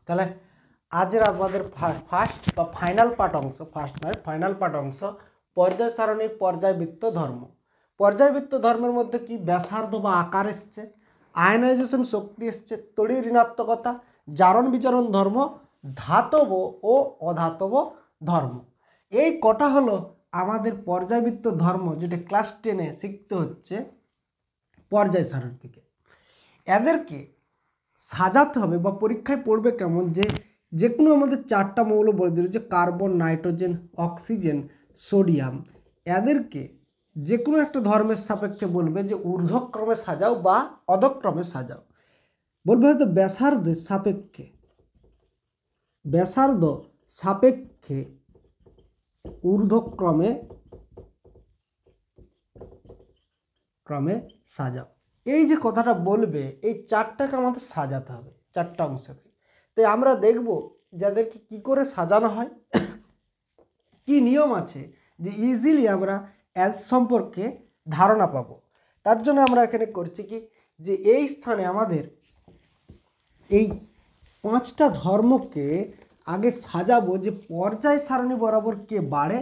তাহলে আজের আমাদের ফার্স্ট বা ফাইনাল পার্ট অংশ, ফার্স্ট নয় ফাইনাল পার্ট অংশ, পর্যায় সারণী পর্যায়বৃত্ত ধর্ম। পর্যায়বৃত্ত ধর্মের মধ্যে কি ব্যাসার্ধ বা আকার এসছে, আয়নাইজেশন শক্তি এসছে, তড়িৎ ঋণাত্মকতা, জারণ বিচরণ ধর্ম, ধাতব ও অধাতব ধর্ম। এই কটা হলো আমাদের পর্যায়বৃত্ত ধর্ম, যেটা ক্লাস 10-এ শিখতে হচ্ছে পর্যায় সারণী থেকে। এদেরকে সাজাতে হবে বা পরীক্ষায় পড়বে কেমন, যে কোনো আমাদের 4টা মৌল বলে দিল, যে কার্বন, নাইট্রোজেন, অক্সিজেন, সোডিয়াম, এদেরকে যে কোনো একটা ধর্মের সাপেক্ষে বলবে যে ঊর্ধ্বক্রমে সাজাও বা অধক্রমে সাজাও। বলবে হয়তো ব্যাসার্ধের সাপেক্ষে, ব্যাসার্ধ সাপেক্ষে ঊর্ধ্বক্রমে সাজাও। এই যে কথাটা বলবে, এই 4টাকে আমাদের সাজাতে হবে, 4টা অংশকে। তাই আমরা দেখব যাদেরকে কি করে সাজানো হয়, কি নিয়ম আছে, যে ইজিলি আমরা অ্যাজ সম্পর্কে ধারণা পাবো। তার জন্য আমরা এখানে করছি কি, যে এই স্থানে আমাদের এই 5টা ধর্মকে আগে সাজাবো, যে পর্যায় সারণী বরাবর কে বাড়ে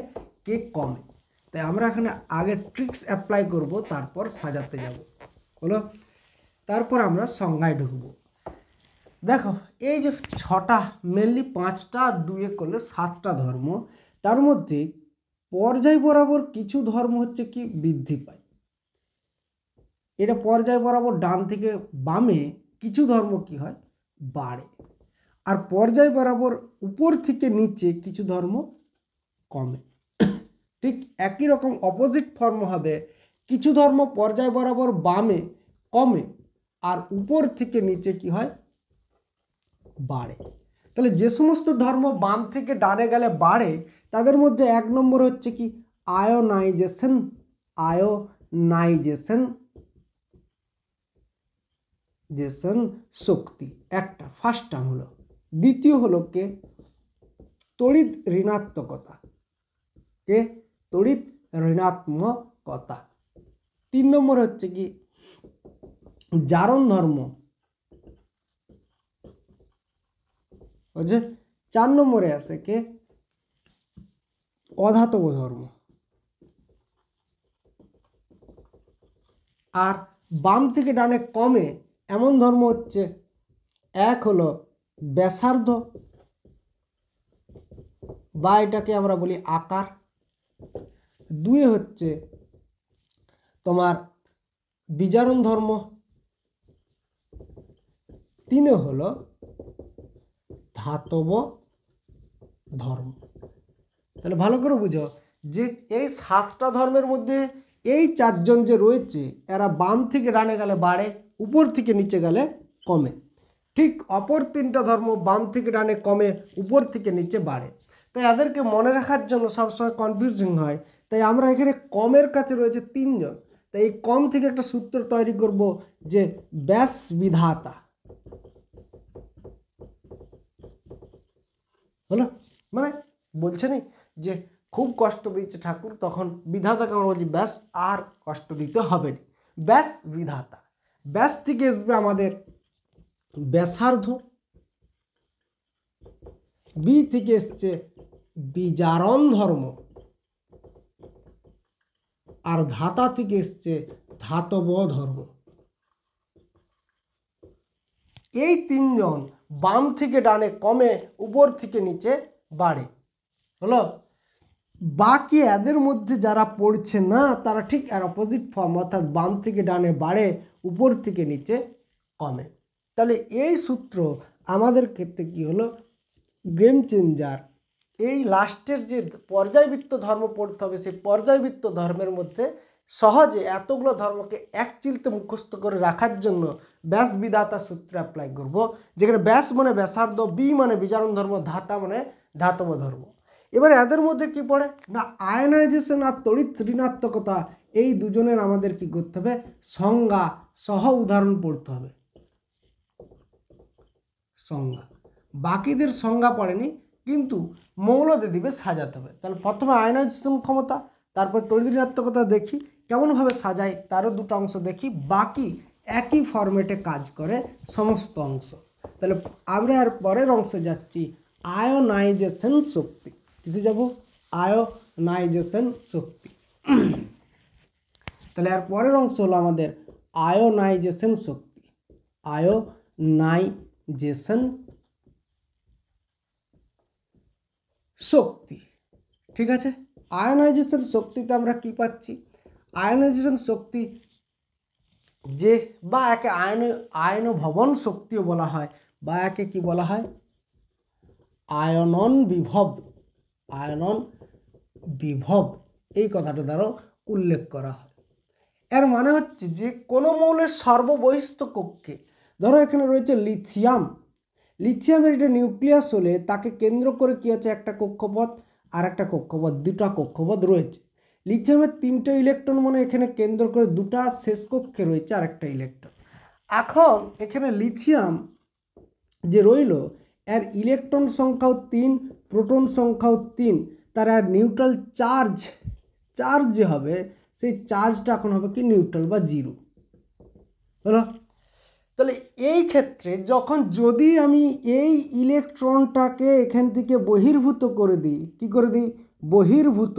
কে কমে। তাই আমরা এখানে আগে ট্রিক্স অ্যাপ্লাই করব, তারপর সাজাতে যাব। হলো, তারপর আমরা সংজ্ঞায় ঢুকবো। দেখো এই যে 6টা, মেনলি 5টা 2-এ করলে 7টা ধর্ম, তার মধ্যে পর্যায় বরাবর কিছু ধর্ম হচ্ছে কি বৃদ্ধি পায়, এটা পর্যায় বরাবর ডান থেকে বামে কিছু ধর্ম কি হয় বাড়ে, আর পর্যায় বরাবর উপর থেকে নিচে কিছু ধর্ম কমে। ঠিক একই রকম অপোজিট ফর্ম হবে, কিছু ধর্ম পর্যায় বরাবর বামে কমে আর উপর থেকে নিচে কি হয় বাড়ে। তাহলে যে সমস্ত ধর্ম বাম থেকে ডানে গেলে বাড়ে, তাদের মধ্যে 1 নম্বর হচ্ছে কি আয়োনাইজেশন, শক্তি, একটা ফার্স্ট টার্ম হলো। দ্বিতীয় হলো কে তড়িৎ ঋণাত্মকতা, কে তড়িৎ ঋণাত্মকতা। 3 নম্বর হচ্ছে কি জারণ ধর্ম, বুঝে। 4 নম্বরে আছে কে অধাতব ধর্ম। আর বাম থেকে ডানে কমে এমন ধর্ম হচ্ছে, 1 হলো ব্যাসার্ধ বা এটাকে আমরা বলি আকার, 2 হচ্ছে তোমার বিজারণ ধর্ম, 3 হলো ধাতব ধর্ম। তাহলে ভালো করে বুঝো যে এই 7টা ধর্মের মধ্যে এই 4জন যে রয়েছে, এরা বাম থেকে ডানে গেলে বাড়ে, উপর থেকে নিচে গেলে কমে। ঠিক অপর 3টা ধর্ম বাম থেকে ডানে কমে, উপর থেকে নিচে বাড়ে। তাই এদেরকে মনে রাখার জন্য সবসময় কনফিউজিং হয়। তাই আমরা এখানে কমের কাছে রয়েছে 3 জন। তাই এই কম থেকে একটা সূত্র তৈরি করব, যে ব্যাস বিধাতা হলো, মানে বলছে না যে খুব কষ্ট দিচ্ছে ঠাকুর, তখন বিধাতাকে আমরা বলছি ব্যাস, আর কষ্ট দিতে হবে না, ব্যাস বিধাতা। ব্যাস থেকে আসবে আমাদের ব্যাসার্ধ, বি থেকে এসছে বিজারণ ধর্ম, আর ধাতা থেকে এসছে ধাতব ধর্ম। এই 3 জন বাম থেকে ডানে কমে, উপর থেকে নিচে বাড়ে, হলো। বাকি এদের মধ্যে যারা পড়ছে না, তারা ঠিক এর অপোজিট ফর্ম, অর্থাৎ বাম থেকে ডানে বাড়ে, উপর থেকে নিচে কমে। তাহলে এই সূত্র আমাদের ক্ষেত্রে কি হলো গেম চেঞ্জার। এই লাস্টের যে পর্যায়বৃত্ত ধর্ম পড়তে হবে, সেই পর্যায়বৃত্ত ধর্মের মধ্যে সহজে এতগুলো ধর্মকে এক চিলতে মুখস্থ করে রাখার জন্য ব্যাস বিধাতা সূত্র অ্যাপ্লাই করব, যেখানে ব্যাস মানে ব্যাসার্ধ, বি মানে বিজারণ ধর্ম, ধাতা মানে ধাতব ধর্ম। এবার এদের মধ্যে কি পড়ে না, আয়নাইজেশন আর তড়িৎ ঋণাত্মকতা, এই দুজনের আমাদের কি করতে হবে সংজ্ঞা সহ উদাহরণ পড়তে হবে, সংজ্ঞা। বাকিদের সংজ্ঞা পড়েনি, কিন্তু মৌলতে দিবে সাজাতে হবে। তাহলে প্রথমে আয়নাইজেশন ক্ষমতা, তারপর তড়িৎ ঋণাত্মকতা দেখি কেমনভাবে সাজাই, তারও 2টা অংশ দেখি, বাকি একই ফরম্যাটে কাজ করে সমস্ত অংশ। তাহলে আমরা আর পরের অংশে যাচ্ছি, আয়োনাইজেশন শক্তি। কিসে যাব? আয়োনাইজেশন শক্তি। তাহলে আর পরের অংশ হলো আমাদের আয়োনাইজেশন শক্তি। আয়োনাইজেশন শক্তি, ঠিক আছে। আয়োনাইজেশন শক্তিতে আমরা কি পাচ্ছি? আয়োনাইজেশন শক্তি যে বা একে আয়নভবন শক্তিও বলা হয়, বা একে কি বলা হয়? আয়নন বিভব। আয়নন বিভব এই কথাটা দ্বারা উল্লেখ করা হয়। এর মানে হচ্ছে যে কোনো মৌলের সর্ববহিস্থ কক্ষে, ধরো এখানে রয়েছে লিথিয়াম, লিথিয়ামের এটা নিউক্লিয়াস হলে তাকে কেন্দ্র করে কি আছে? একটা কক্ষপথ আর একটা কক্ষপথ, দুটা কক্ষপথ রয়েছে। লিথিয়ামের 3টে ইলেকট্রন মানে এখানে কেন্দ্র করে দুটা শেষ কক্ষে রয়েছে আর একটা ইলেকট্রন। এখন এখানে লিথিয়াম যে রইল, এর ইলেকট্রন সংখ্যাও 3, প্রোটন সংখ্যাও 3, তার আর নিউট্রাল চার্জ যে হবে সেই চার্জটা এখন হবে কি? নিউট্রাল বা জিরো হলো। তাহলে এই ক্ষেত্রে যদি আমি এই ইলেকট্রনটাকে এখান থেকে বহির্ভূত করে দিই, কি করে দিই? বহির্ভূত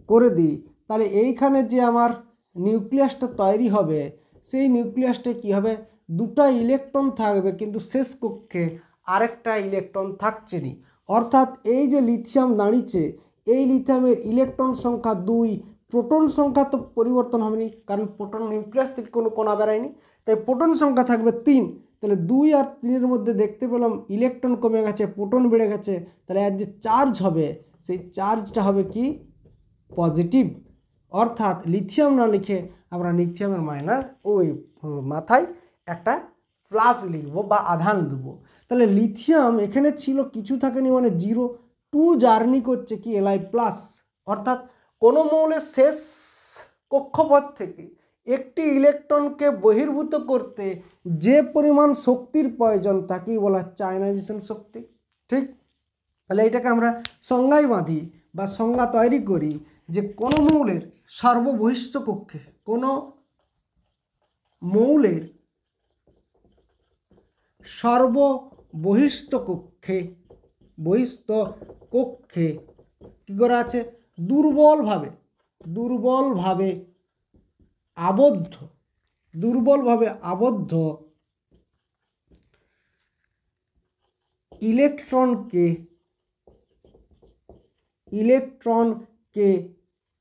করে দিই, তাহলে এইখানে যে আমার নিউক্লিয়াসটা তৈরি হবে, সেই নিউক্লিয়াসটা কি হবে? দুটা ইলেকট্রন থাকবে, কিন্তু শেষ কক্ষে আরেকটা ইলেকট্রন থাকছে না। অর্থাৎ এই যে লিথিয়াম দাঁড়িয়েছে, এই লিথিয়ামের ইলেকট্রন সংখ্যা 2, প্রোটন সংখ্যা তো পরিবর্তন হবেনি, কারণ প্রোটন নিউক্লিয়াস থেকে কোনো কণা বেরায়নি, তাই প্রোটন সংখ্যা থাকবে 3। তাহলে 2 আর 3-এর মধ্যে দেখতে পেলাম ইলেকট্রন কমে গেছে, প্রোটন বেড়ে গেছে। তাহলে এর যে চার্জ হবে, সেই চার্জটা হবে কি? পজিটিভ। অর্থাৎ লিথিয়াম না লিখে আমরা লিথিয়ামের মাইনাস ওই মাথায় একটা প্লাস লিখবো বা আধান দেবো। তাহলে লিথিয়াম এখানে ছিল, কিছু থাকেনি, মানে 0, 2 জার্নি করছে কি? Li plus. অর্থাৎ কোনো মৌলের শেষ কক্ষপথ থেকে একটি ইলেকট্রনকে বহির্ভূত করতে যে পরিমাণ শক্তির প্রয়োজন তাকেই বলা হচ্ছে আয়নাইজেশন শক্তি, ঠিক। তাহলে এটাকে আমরা সংজ্ঞায় বাঁধি বা সংজ্ঞা তৈরি করি যে কোনো মৌলের সর্ববহিস্থ কক্ষে, কোনো মৌলের সর্ববহিস্থ কক্ষে কি করে আছে? দুর্বলভাবে আবদ্ধ ইলেকট্রনকে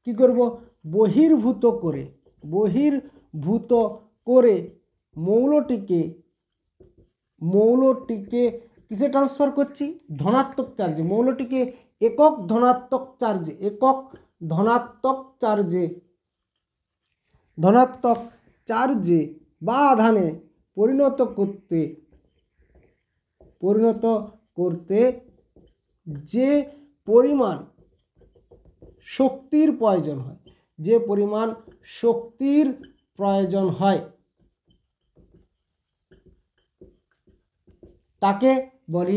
কি করব? বহির্ভূত করে মৌলটিকে কিসে ট্রান্সফার করছি? ধনাত্মক চার্জে। মৌলটিকে একক ধনাত্মক চার্জে বা আধানে পরিণত করতে যে পরিমাণ শক্তির প্রয়োজন হয়, তাকে বলি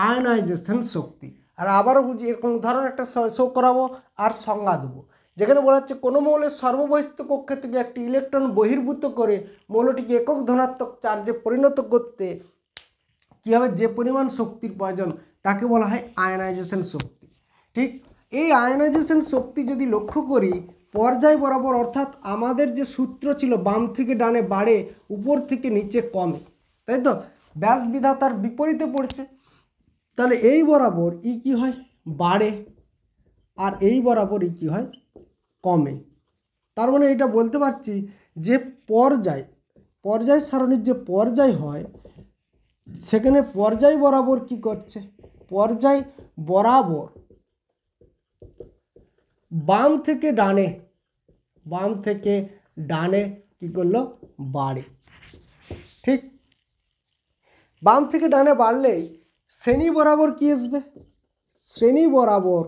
আয়নাইজেশন শক্তি। আর আবারও বুঝি, এরকম উদাহরণ একটা শো করাবো আর সংজ্ঞা দেবো, যেখানে বলা হচ্ছে কোনো মৌলের সর্ববহিস্থ কক্ষে থেকে একটি ইলেকট্রন বহির্ভূত করে মৌলটিকে একক ধনাত্মক চার্জে পরিণত করতে কী হবে? যে পরিমাণ শক্তির প্রয়োজন তাকে বলা হয় আয়নাইজেশন শক্তি, ঠিক। এই আয়নাইজেশন শক্তি যদি লক্ষ্য করি পর্যায় বরাবর, অর্থাৎ আমাদের যে সূত্র ছিল বাম থেকে ডানে বাড়ে, উপর থেকে নিচে কমে, তাই তো? ব্যাস বিধাতার বিপরীতে পড়ছে। তাহলে এই বরাবর কি হয়? বাড়ে, আর এই বরাবর কি হয়? কমে। তার মানে এটা বলতে পারছি যে পর্যায় সারণীর যে পর্যায় হয়, সেখানে পর্যায় বরাবর কি করছে? পর্যায় বরাবর বাম থেকে ডানে কি করলো? বাড়ে, ঠিক। বাম থেকে ডানে বাড়লেই শ্রেণী বরাবর কি আসবে? শ্রেণী বরাবর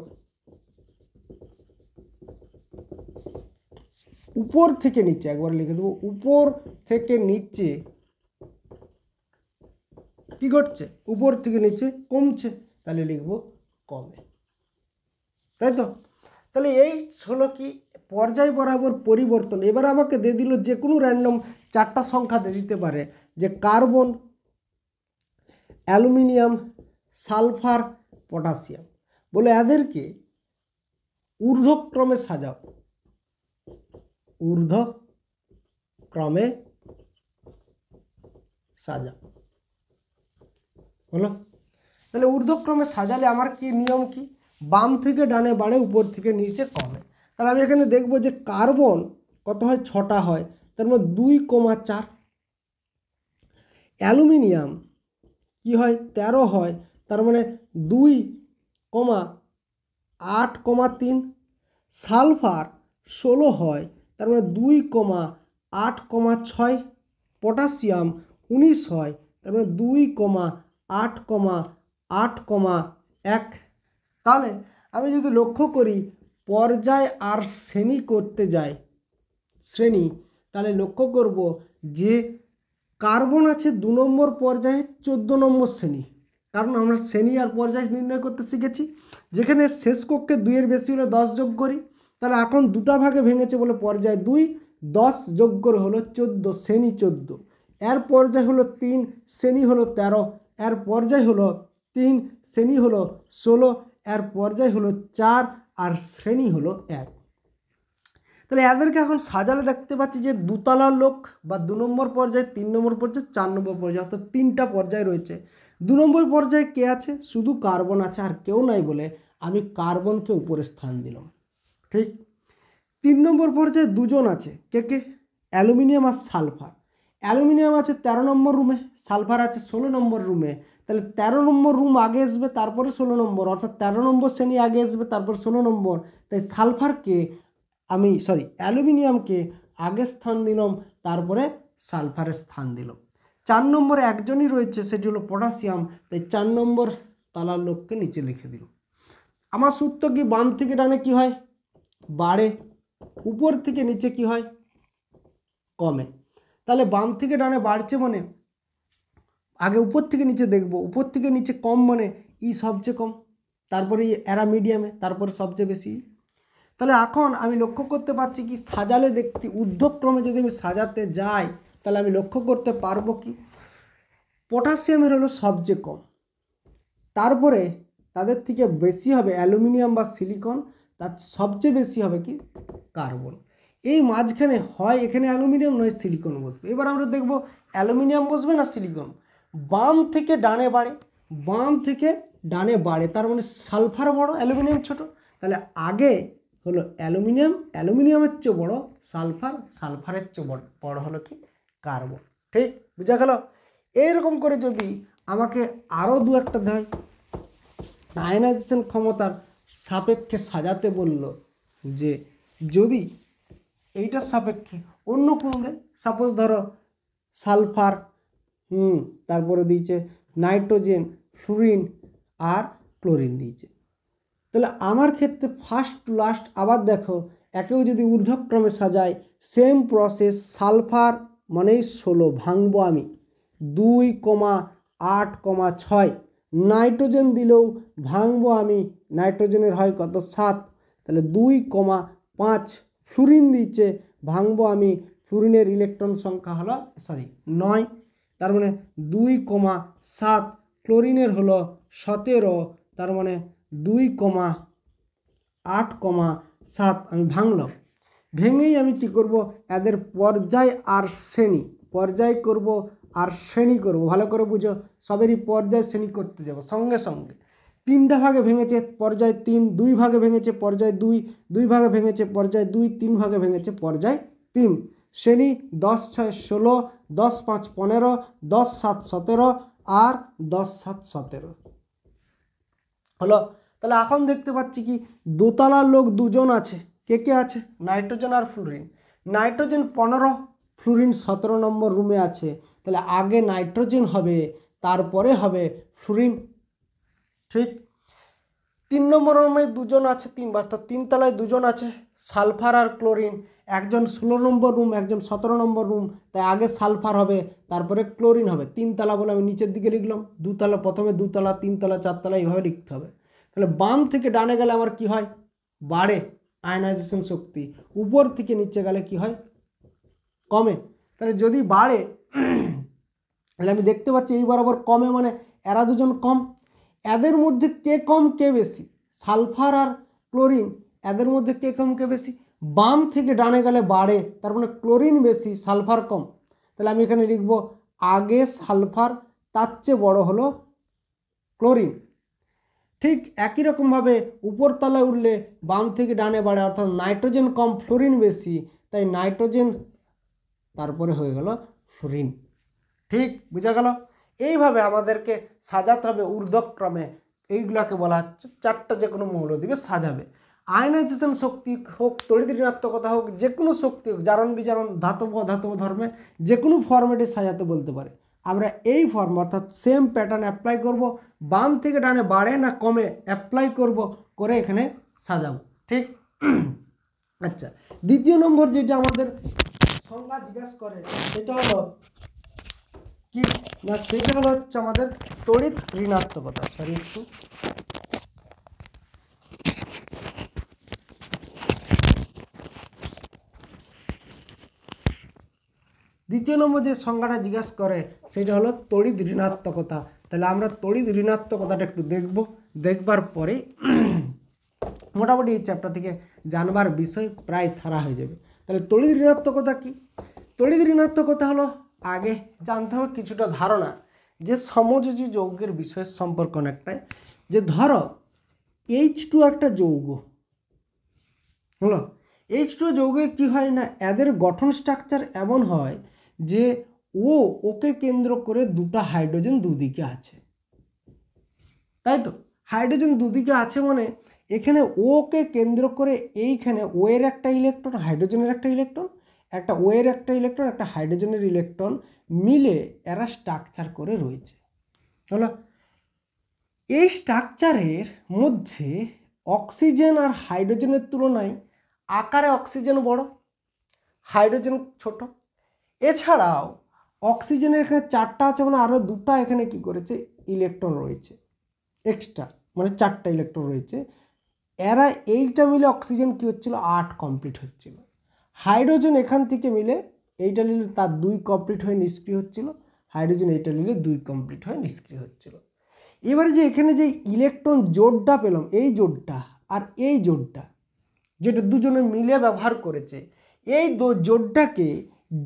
উপর থেকে নিচে, একবার লিখে দেবো, উপর থেকে নিচে কি ঘটছে? উপর থেকে নিচে কমছে, তাহলে লিখবো কমে, তাই তো? তাহলে এই হলো কি? পর্যায় বরাবর পরিবর্তন। এবার আমাকে দিয়ে দিল যে কোনো র্যান্ডম 4টা সংখ্যা দিয়ে দিতে পারে, যে কার্বন অ্যালুমিনিয়াম, সালফার, পটাশিয়াম। বলে এদেরকে ঊর্ধ্বক্রমে সাজাও, ঊর্ধ্বক্রমে সাজাও। হলো? তাহলে ঊর্ধ্বক্রমে সাজালে আমার কি নিয়ম কি? বাম থেকে ডানে বাড়ে, উপর থেকে নিচে কমে। তাহলে আমি এখানে দেখব যে কার্বন কত হয়, 6টা হয়, তার মধ্যে 2,4। অ্যালুমিনিয়াম কি হয়, 13 হয়, তার মানে 2,8,3। সালফার 16 হয়, তার মানে 2,8,6। পটাশিয়াম 19 হয়, তার মানে 2,8,8,1। তাহলে আমি যদি লক্ষ্য করি পর্যায় আর শ্রেণী করতে যাই, তাহলে লক্ষ্য করব যে কার্বন আছে 2 নম্বর পর্যায়ে 14 নম্বর শ্রেণী। কারণ আমরা শ্রেণী আর পর্যায় নির্ণয় করতে শিখেছি। যেখানে শেষ কক্ষে 2-এর বেশি হলে 10 যোগ করি। তাহলে এখন 2টা ভাগে ভেঙেছে বলে পর্যায় 2, 10 যোগ করে হলো 14, শ্রেণী 14। এর পর্যায় হলো 3, শ্রেণী হলো 13। এর পর্যায় হলো 3, শ্রেণী হলো 16। এর পর্যায় হলো 4 আর শ্রেণী হলো 1। তাহলে এদেরকে এখন সাজালে দেখতে পাচ্ছি যে দুতলার লোক বা 2 নম্বর পর্যায়ে, 3 নম্বর পর্যায়ে, 4 নম্বর পর্যায়ে, অর্থাৎ 3টা পর্যায় রয়েছে। 2 নম্বর পর্যায়ে কে আছে? শুধু কার্বন আছে, আর কেউ নাই বলে আমি কার্বনকে উপরে স্থান দিলাম। ঠিক। 3 নম্বর পর্যায়ে 2জন আছে, কে কে? অ্যালুমিনিয়াম আর সালফার। অ্যালুমিনিয়াম আছে 13 নম্বর রুমে, সালফার আছে 16 নম্বর রুমে। তাহলে 13 নম্বর রুম আগে আসবে, তারপরে 16 নম্বর, অর্থাৎ 13 নম্বর শ্রেণী আগে আসবে, তারপর 16 নম্বর। তাই অ্যালুমিনিয়ামকে আগে স্থান দিলাম, তারপরে সালফারের স্থান দিলাম। 4 নম্বরে একজনই রয়েছে, সেটি হলো পটাশিয়াম। তাই 4 নম্বর তালার লোককে নিচে লিখে দিল। আমার সূত্র কি? বাম থেকে ডানে কি হয়? বাড়ে। উপর থেকে নিচে কি হয়? কমে। তাহলে বাম থেকে ডানে বাড়ছে মানে আগে উপর থেকে নিচে দেখব। উপর থেকে নিচে কম মানে ই সবচেয়ে কম, তারপরে এরা মিডিয়ামে, তারপরে সবচেয়ে বেশি। তাহলে এখন আমি লক্ষ্য করতে পারছি কি, সাজালে দেখতে ঊর্ধ্বক্রমে যদি আমি সাজাতে যাই, তাহলে আমি লক্ষ্য করতে পারবো কি, পটাশিয়ামের হলো সবচেয়ে কম, তারপরে তাদের থেকে বেশি হবে অ্যালুমিনিয়াম বা সিলিকন, তার সবচেয়ে বেশি হবে কি, কার্বন। এই মাঝখানে হয় এখানে অ্যালুমিনিয়াম নয় সিলিকন বসবে। এবার আমরা দেখব অ্যালুমিনিয়াম বসবে না সিলিকন। বাম থেকে ডানে বাড়ে, বাম থেকে ডানে বাড়ে, তার মানে সালফার বড়, অ্যালুমিনিয়াম ছোট। তাহলে আগে হলো অ্যালুমিনিয়াম, অ্যালুমিনিয়ামের চেয়ে বড় সালফার, সালফারের চেয়ে বড় হলো কি, কার্বন। ঠিক বুঝা গেল? এইরকম করে যদি আমাকে আরও 2-একটা দেয়, আয়নাইজেশন ক্ষমতার সাপেক্ষে সাজাতে বলল, যে যদি এইটার সাপেক্ষে অন্য কোনো দেয়, সাপোজ ধরো সালফার, তারপরে দিয়েছে নাইট্রোজেন, ফ্লুরিন আর ক্লোরিন দিয়েছে। তাহলে আমার ক্ষেত্রে ফার্স্ট টু লাস্ট আবার দেখো, একেও যদি ঊর্ধ্বক্রমে সাজায়, সেম প্রসেস। সালফার মানেই 16, ভাঙবো আমি 2,8,6। নাইট্রোজেন দিলেও ভাঙবো আমি, নাইট্রোজেনের হয় কত, 7, তাহলে 2,5। ফ্লুরিন দিচ্ছে, ভাঙবো আমি, ফ্লুরিনের ইলেকট্রন সংখ্যা হলো 9, তার মানে 2,7। ক্লোরিনের হলো 17, তার মানে 2,8,7। আমি ভাঙলাম, ভেঙেই আমি কি করব, এদের পর্যায় আর শ্রেণী, পর্যায় করব আর শ্রেণী করব। ভালো করে বুঝো, সবেরই পর্যায় শ্রেণী করতে যাব সঙ্গে সঙ্গে। 3টা ভাগে ভেঙেছে পর্যায় 3, 2 ভাগে ভেঙেছে পর্যায় 2, 2 ভাগে ভেঙেছে পর্যায় 2, 3 ভাগে ভেঙেছে পর্যায় 3। শ্রেণী 10-6 16, 10-5 15, 10-7 17 আর 10-7 17 হলো। তাহলে এখন দেখতে পাচ্ছি কি, দোতলার লোক 2জন আছে, কে কে আছে, নাইট্রোজেন আর ফ্লুরিন। নাইট্রোজেন 15, ফ্লুরিন 17 নম্বর রুমে আছে। তাহলে আগে নাইট্রোজেন হবে, তারপরে হবে ফ্লুরিন। ঠিক। 3 নম্বর রুমে 2জন আছে, 3 তলায় 2জন আছে, সালফার আর ক্লোরিন। একজন 16 নম্বর রুম, একজন 17 নম্বর রুম। তাই আগে সালফার হবে, তারপরে ক্লোরিন হবে। 3 তলা বলে আমি নিচের দিকে লিখলাম, 2 তলা, প্রথমে 2 তলা, 3 তলা, 4 তলা, এইভাবে লিখতে হবে। তাহলে বাম থেকে ডানে গেলে আমার কি হয়, বাড়ে আয়নাইজেশন শক্তি। উপর থেকে নিচে গেলে কি হয়, কমে। তাহলে যদি বাড়ে, তাহলে আমি দেখতে পাচ্ছি এই বরাবর কমে, মানে এরা দুজন কম। এদের মধ্যে কে কম কে বেশি? সালফার আর ক্লোরিন, এদের মধ্যে কে কম কে বেশি? বাম থেকে ডানে গেলে বাড়ে, তার মানে ক্লোরিন বেশি সালফার কম। তাহলে আমি এখানে লিখব আগে সালফার, তার চেয়ে বড় হলো ক্লোরিন। ঠিক একই রকমভাবে উপর তলায় উঠলে বাম থেকে ডানে বাড়ে, অর্থাৎ নাইট্রোজেন কম ফ্লোরিন বেশি, তাই নাইট্রোজেন তারপরে হয়ে গেল ফ্লোরিন। ঠিক বোঝা গেল? এইভাবে আমাদেরকে সাজাতে হবে ঊর্ধ্বক্রমে। এইগুলাকে বলা হচ্ছে চারটা যে কোনো মৌল দিবে সাজাবে। আয়নাইজেশন শক্তি হোক, তড়িৎ ঋণাত্মকতা হোক, যে কোনো শক্তি হোক, জারণ বিজারণ, ধাতব ধাতব ধর্মে যে কোনো ফরম্যাটে সাজাতে বলতে পারে। আমরা এই ফর্ম অর্থাৎ সেম প্যাটার্ন অ্যাপ্লাই করব, বাম থেকে ডানে বাড়ে না কমে অ্যাপ্লাই করব, করে এখানে সাজাবো। ঠিক আচ্ছা, দ্বিতীয় নম্বর যেটা আমাদের সংজ্ঞা জিজ্ঞাসা করে সেটা হলো কি না, সেটা হলো হচ্ছে আমাদের তড়িৎ ঋণাত্মকতা। সরি একটু, দ্বিতীয় নম্বর যে সংজ্ঞাটা জিজ্ঞাসা করে সেটা হলো তড়িৎ ঋণাত্মকতা। তাহলে আমরা তড়িৎ ঋণাত্মকতাটা একটু দেখব, দেখবার পরে মোটামুটি এই চ্যাপ্টার থেকে জানবার বিষয় প্রায় সারা হয়ে যাবে। তাহলে তড়িৎ ঋণাত্মকতা কি? তড়িৎ ঋণাত্মকতা হলো আগে জানতে হবে কিছুটা ধারণা যে সমযোজী যৌগের বিষয় সম্পর্ক অনেকটাই। যে ধরো H2 একটা যৌগ হলো, H2 যৌগে কি হয় না, এদের গঠন স্ট্রাকচার এমন হয় যে ওকে কেন্দ্র করে দুটো হাইড্রোজেন দুদিকে আছে, তাই তো? হাইড্রোজেন দুদিকে আছে মানে এখানে ওকে কেন্দ্র করে এইখানে ও এর একটা ইলেকট্রন, হাইড্রোজেনের একটা ইলেকট্রন, একটা ও এর একটা ইলেকট্রন, একটা হাইড্রোজেনের ইলেকট্রন মিলে এরা স্ট্রাকচার করে রয়েছে হলো। এই স্ট্রাকচারের মধ্যে অক্সিজেন আর হাইড্রোজেনের তুলনায় আকারে অক্সিজেন বড়, হাইড্রোজেন ছোট। এছাড়াও অক্সিজেনের এখানে চারটা আছে মানে আরও দুটো এখানে কি করেছে ইলেকট্রন রয়েছে এক্সট্রা, মানে চারটা ইলেকট্রন রয়েছে। এরা এইটা মিলে অক্সিজেন কি হচ্ছিল 8 কমপ্লিট হচ্ছিল। হাইড্রোজেন এখান থেকে মিলে এইটা নিলে তার 2 কমপ্লিট হয়ে নিষ্ক্রিয় হচ্ছিল, হাইড্রোজেন এইটা নিলে 2 কমপ্লিট হয়ে নিষ্ক্রিয় হচ্ছিল। এবারে যে এখানে যে ইলেকট্রন জোড়টা পেলাম, এই জোড়টা আর এই জোড়টা যেটা দুজনে মিলে ব্যবহার করেছে, এই জোড়টাকে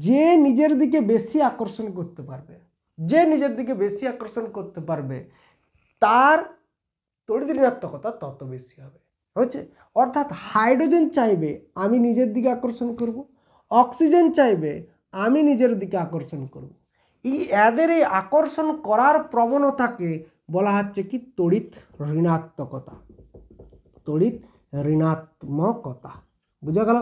যে নিজের দিকে বেশি আকর্ষণ করতে পারবে, যে নিজের দিকে বেশি আকর্ষণ করতে পারবে তার তড়িৎ ঋণাত্মকতা তত বেশি হবে হচ্ছে। অর্থাৎ হাইড্রোজেন চাইবে আমি নিজের দিকে আকর্ষণ করব, অক্সিজেন চাইবে আমি নিজের দিকে আকর্ষণ করব। এদের এই আকর্ষণ করার প্রবণতাকে বলা হচ্ছে কি তড়িৎ ঋণাত্মকতা। তড়িৎ ঋণাত্মকতা বুঝা গেল?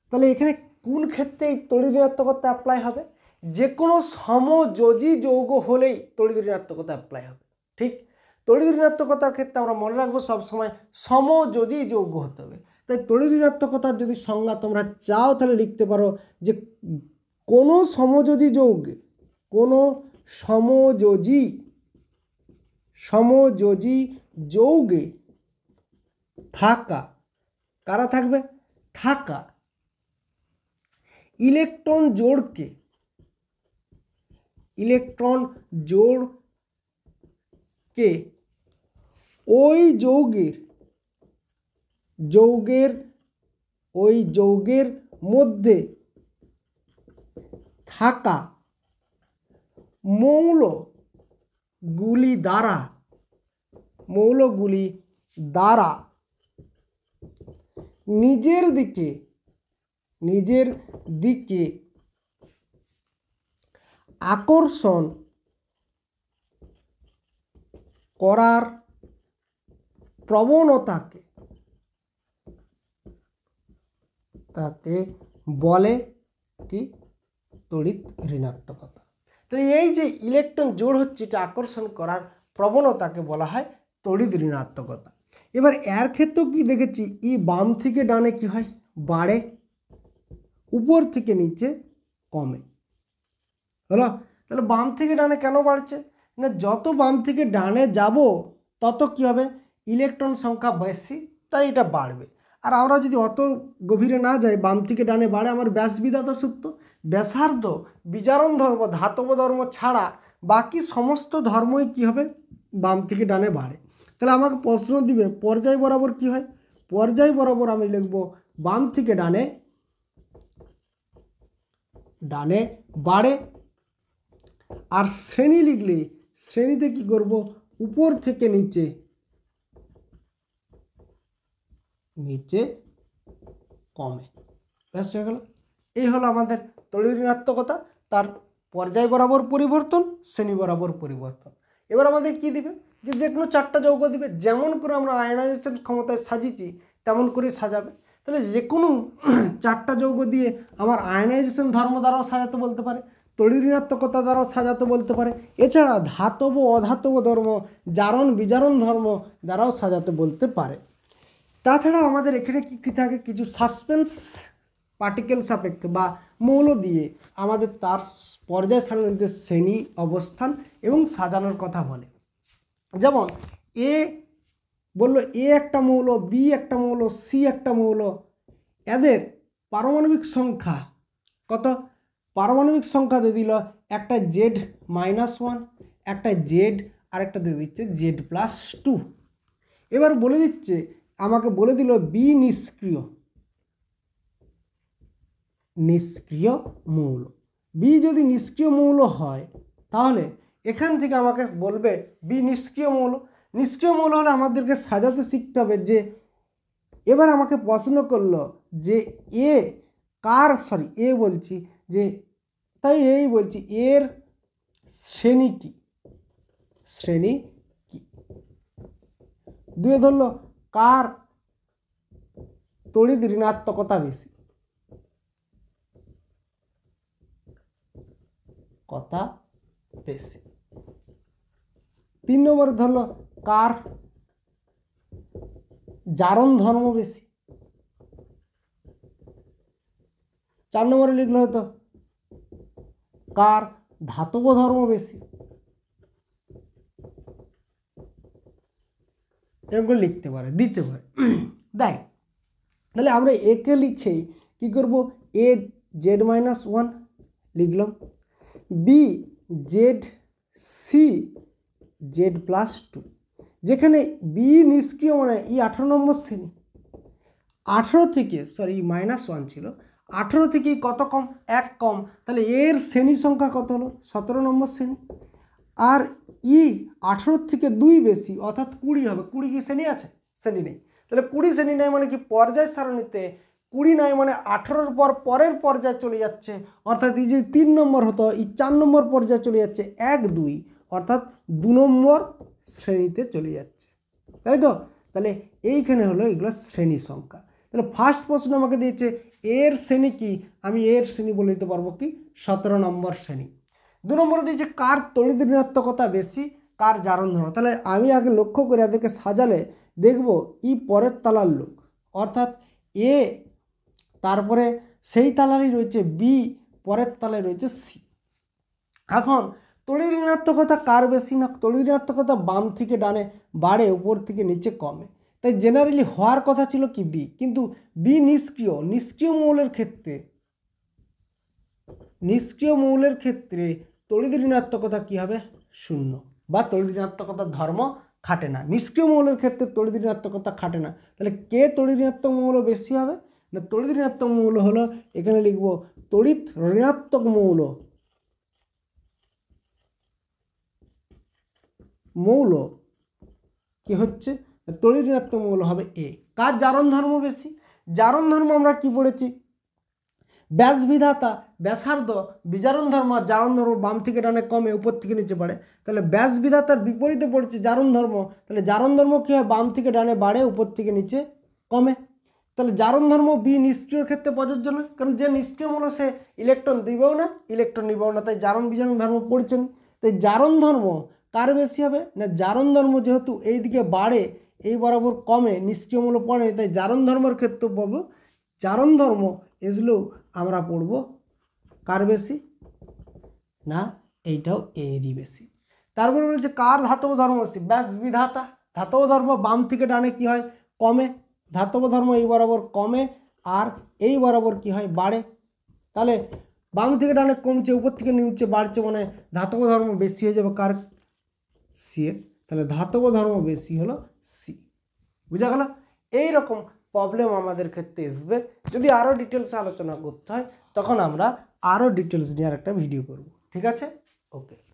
তাহলে এখানে কোন ক্ষেত্রে এই তড়িৎ ঋণাত্মকতা অ্যাপ্লাই হবে? যে কোনো সমযোজী যৌগ হলেই তড়িৎ ঋণাত্মকতা অ্যাপ্লাই হবে। ঠিক, তড়িৎ ঋণাত্মকতার ক্ষেত্রে আমরা মনে রাখবো সবসময় সমযোজী যৌগ হতে হবে। তাই তড়িৎ ঋণাত্মকতার যদি সংজ্ঞা তোমরা চাও তাহলে লিখতে পারো যে কোনো সমযোজী যৌগে, কোনো সমযোজী যৌগে থাকা, কারা থাকবে? থাকা ইলেকট্রন জোড়কে ওই যৌগের মধ্যে থাকা মৌলগুলি দ্বারা নিজের দিকে আকর্ষণ করার প্রবণতাকে বলে কি তড়িৎ ঋণাত্মকতা। তাহলে এই যে ইলেকট্রন জোড় হচ্ছে এটা আকর্ষণ করার প্রবণতাকে বলা হয় তড়িৎ ঋণাত্মকতা। এবার এর ক্ষেত্রেও কি দেখেছি, বাম থেকে ডানে কি হয় বাড়ে, উপর থেকে নিচে কমে হলো। তাহলে বাম থেকে ডানে কেন বাড়ছে না, যত বাম থেকে ডানে যাব তত কি হবে ইলেকট্রন সংখ্যা বেশি, তাই এটা বাড়বে। আর আমরা যদি অত গভীরে না যাই, বাম থেকে ডানে বাড়ে আমার ব্যাস বিধাতা সূত্র, ব্যাসার্ধ বিজারণ ধর্ম ধাতব ধর্ম ছাড়া বাকি সমস্ত ধর্মই কী হবে, বাম থেকে ডানে বাড়ে। তাহলে আমাকে প্রশ্ন দিবে পর্যায় বরাবর কি হয়, পর্যায় বরাবর আমি লিখব বাম থেকে ডানে ডানে বাড়ে। আর শ্রেণী লিখলে শ্রেণীতে কি করব, উপর থেকে নিচে নিচে কমে। ব্যাস হয়ে গেল। এই হলো আমাদের তড়িৎ ঋণাত্মকতা, তার পর্যায় বরাবর পরিবর্তন, শ্রেণী বরাবর পরিবর্তন। এবার আমাদের কি দিবে, যে কোনো চারটা যৌগ দিবে, যেমন করে আমরা আয়নাইজেশন ক্ষমতায় সাজিয়েছি তেমন করে সাজাবে। তাহলে যে কোনো চারটা যৌগ দিয়ে আমার আয়নাইজেশন ধর্ম দ্বারাও সাজাতে বলতে পারে, তড়িৎ ঋণাত্মকতা দ্বারাও সাজাতে বলতে পারে, এছাড়া ধাতব অধাতব ধর্ম, জারণ বিজারণ ধর্ম দ্বারাও সাজাতে বলতে পারে। তাছাড়া আমাদের এখানে কী থাকে, কিছু সাসপেন্স পার্টিকেল সাপেক্ষে বা মৌল দিয়ে আমাদের তার পর্যায় সারণীতে শ্রেণী, অবস্থান এবং সাজানোর কথা বলে। যেমন এ বললো এ একটা মৌল, বি একটা মৌল, সি একটা মৌল, এদের পারমাণবিক সংখ্যা কত, পারমাণবিক সংখ্যা দিয়ে দিল একটা Z-1, একটা জেড, আর একটা দিয়ে দিচ্ছে Z+2। এবার বলে দিচ্ছে, আমাকে বলে দিল বি নিষ্ক্রিয় মৌল। বি যদি নিষ্ক্রিয় মৌল হয় তাহলে এখান থেকে আমাকে বলবে বি নিষ্ক্রিয় মৌল। নিষ্ক্রিয় মৌল হলে আমাদেরকে সাজাতে শিখতে হবে। যে এবার আমাকে প্রশ্ন করলো যে এ কার, সরি এ বলছি যে, তাই এই বলছি এর শ্রেণী কি, শ্রেণী কি। দুয়ে ধরলো কার তড়িৎ ঋণাত্মকতা বেশি, কথা বেশি। 3 নম্বরে ধরলো কার জারণ ধর্ম বেশি। 4 নম্বরে লিখলে হতো কার ধাতব ধর্ম বেশি। এরকম লিখতে পারে, দিতে পারে, দেখ। তাহলে আমরা একে লিখেই কি করব, এ Z-1 লিখলাম, বি Z+2, যেখানে বি নিষ্ক্রিয় মানে এই 18 নম্বর শ্রেণী, 18 থেকে, সরি -1 ছিল, 18 থেকে কত কম, 1 কম, তাহলে এর শ্রেণী সংখ্যা কত হলো, 17 নম্বর শ্রেণী। আর 18 থেকে 2 বেশি অর্থাৎ 20 হবে। 20 কি শ্রেণী আছে, শ্রেণী নেই। তাহলে 20 শ্রেণী নেই মানে কি, পর্যায় সারণীতে 20 নাই মানে 18-র পর পরের পর্যায়ে চলে যাচ্ছে, অর্থাৎ এই যে 3 নম্বর হতো এই 4 নম্বর পর্যায়ে চলে যাচ্ছে, 1 2 অর্থাৎ 2 নম্বর শ্রেণীতে চলে যাচ্ছে, তাই তো। তাহলে এইখানে হলো এগুলো শ্রেণী সংখ্যা। তাহলে ফার্স্ট প্রশ্ন আমাকে দিয়েছে এর শ্রেণী কি, আমি এর শ্রেণী বলে দিতে পারবো কি 17 নম্বর শ্রেণী। 2 নম্বরে দিয়েছে কার তড়িৎ ঋণাত্মকতা বেশি, কার জারণ ধর্ম। তাহলে আমি আগে লক্ষ্য করে এদেরকে সাজালে দেখব ই পরের তালার লোক, অর্থাৎ এ, তারপরে সেই তালারই রয়েছে বি, পরের তালায় রয়েছে সি। এখন তড়িৎ ঋণাত্মকতা কার বেশি না, তড়িৎ ঋণাত্মকতা বাম থেকে ডানে বাড়ে, উপর থেকে নিচে কমে। তাই জেনারেলি হওয়ার কথা ছিল কি বি, কিন্তু বি নিষ্ক্রিয়। নিষ্ক্রিয় মৌলের ক্ষেত্রে তড়িৎ ঋণাত্মকতা কি হবে, 0, বা তড়িৎ ঋণাত্মকতার ধর্ম খাটে না। নিষ্ক্রিয় মৌলের ক্ষেত্রে তড়িৎ ঋণাত্মকতা খাটে না। তাহলে কে তড়িৎ ঋণাত্মক মৌল বেশি হবে না, তড়িৎ ঋণাত্মক মৌল হলো, এখানে লিখব তড়িৎ ঋণাত্মক মৌল কি হচ্ছে, তড়িৎ ঋণাত্মক মৌল হবে এ। কার জারণ ধর্ম বেশি, জারণ ধর্ম আমরা কি পড়েছি, ব্যাস বিধাতা, ব্যাসার্ধ, বিজারণ ধর্ম, জারণ ধর্ম বাম থেকে ডানে কমে, উপর থেকে নিচে বাড়ে। তাহলে ব্যাস বিধাতার বিপরীতে পড়েছে জারণ ধর্ম, তাহলে জারণ ধর্ম কী হয়, বাম থেকে ডানে বাড়ে, উপর থেকে নিচে কমে। তাহলে জারণ ধর্ম বি নিষ্ক্রিয় ক্ষেত্রে প্রযোজ্য নয়, কারণ যে নিষ্ক্রিয় মৌল সে ইলেকট্রন দিবেও না, ইলেকট্রন নিবেও না, তাই জারণ বিজারণ ধর্ম পড়ছেন। তাই জারণ ধর্ম কার বেশি হবে না, জারণ ধর্ম যেহেতু এই দিকে বাড়ে, এই বরাবর কমে, নিষ্ক্রিয় মৌল পড়ে, তাই জারণ ধর্মের ক্ষেত্রে পাবো জারণ ধর্ম এসলেও আমরা পড়ব কার বেশি না, এইটাও এরই বেশি। তারপরে বলছে কার ধাতব ধর্ম বেশি, ব্যাস বিধাতা। ধাতব ধর্ম বাম থেকে ডানে কি হয়, কমে, ধাতব ধর্ম এই বরাবর কমে, আর এই বরাবর কি হয়, বাড়ে। তাহলে বাম থেকে ডানে কমছে, উপর থেকে নিচে বাড়ছে, মানে ধাতব ধর্ম বেশি হয়ে যাবে কার? সি এর। তাহলে ধাতব ধর্ম বেশি হলো সি। বুঝা গেল? এইরকম প্রবলেম আমাদের ক্ষেত্রে আসবে। যদি আরও ডিটেলসে আলোচনা করতে হয় তখন আমরা আরও ডিটেলস নিয়ে একটা ভিডিও করব। ঠিক আছে? ওকে।